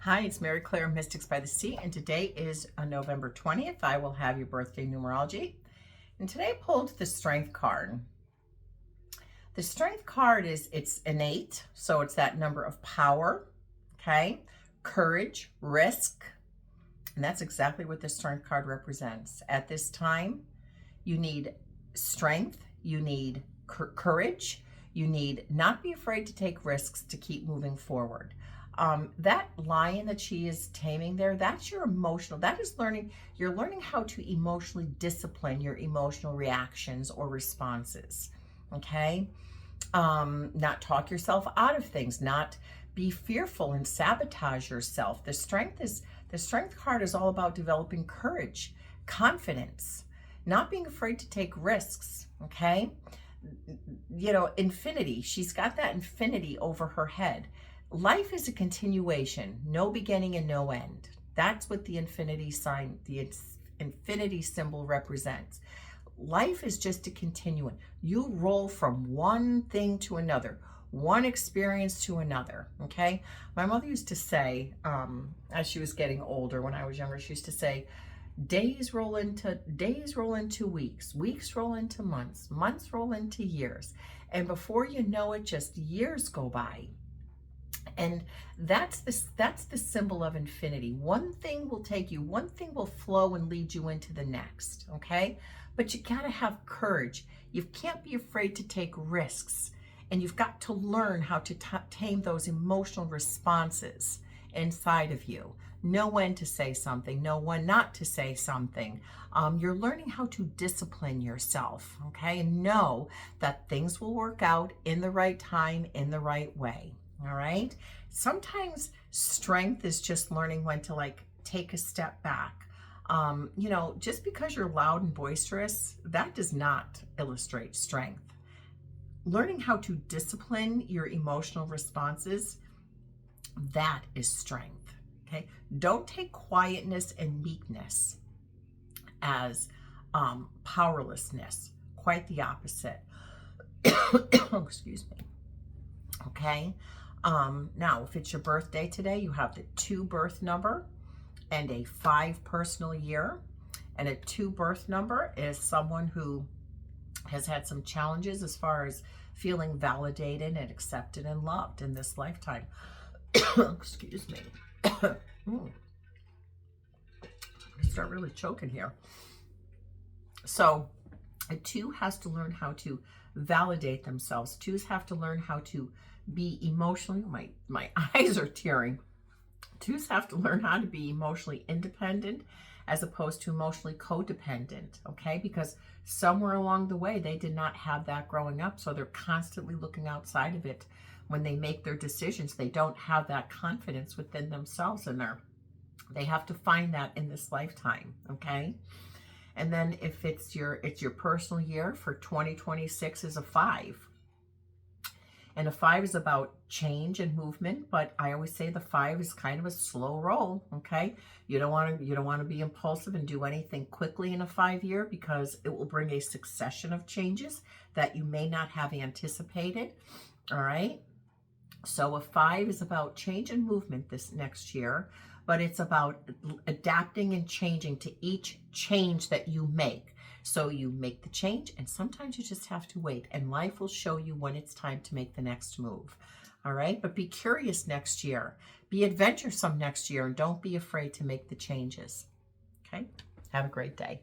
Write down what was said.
Hi, it's Mary Clare, Mystics by the Sea, and today is November 20th. I will have your birthday numerology. And today I pulled the Strength card. The Strength card it's innate, so it's that number of power, okay? Courage, risk, and that's exactly what the Strength card represents. At this time, you need strength, you need courage, you need not be afraid to take risks to keep moving forward. That lion that she is taming there, that's your emotional, that is learning, you're learning how to emotionally discipline your emotional reactions or responses, okay? Not talk yourself out of things, not be fearful and sabotage yourself. The strength card is all about developing courage, confidence, not being afraid to take risks, okay? You know, infinity, she's got that infinity over her head. Life is a continuation, no beginning and no end. That's what the infinity sign, the infinity symbol represents. Life is just a continuum. You roll from one thing to another, one experience to another, okay? My mother used to say, as she was getting older, when I was younger, she used to say, days roll into weeks, weeks roll into months, months roll into years. And before you know it, just years go by. And that's the symbol of infinity. One thing will take you, one thing will flow and lead you into the next, okay? But you gotta have courage. You can't be afraid to take risks. And you've got to learn how to tame those emotional responses inside of you. Know when to say something, know when not to say something. You're learning how to discipline yourself, okay? And know that things will work out in the right time, in the right way. All right. Sometimes strength is just learning when to take a step back. You know, just because you're loud and boisterous, that does not illustrate strength. Learning how to discipline your emotional responses, that is strength. Okay. Don't take quietness and meekness as powerlessness. Quite the opposite. Excuse me. Okay. Now, if it's your birthday today, you have the 2 birth number and a 5 personal year. And a 2 birth number is someone who has had some challenges as far as feeling validated and accepted and loved in this lifetime. Excuse me. I start really choking here. So a 2 has to learn how to validate themselves. 2s have to learn how to be emotionally, my eyes are tearing. 2s have to learn how to be emotionally independent as opposed to emotionally codependent, okay? Because somewhere along the way, they did not have that growing up, so they're constantly looking outside of it. When they make their decisions, they don't have that confidence within themselves, and they have to find that in this lifetime, okay? And then if it's your personal year for 2026 is a 5. And a 5 is about change and movement, but I always say the 5 is kind of a slow roll, okay? You don't want to be impulsive and do anything quickly in a 5 year because it will bring a succession of changes that you may not have anticipated, all right? So a 5 is about change and movement this next year, but it's about adapting and changing to each change that you make. So you make the change, and sometimes you just have to wait, and life will show you when it's time to make the next move. All right, but be curious next year. Be adventuresome next year, and don't be afraid to make the changes. Okay, have a great day.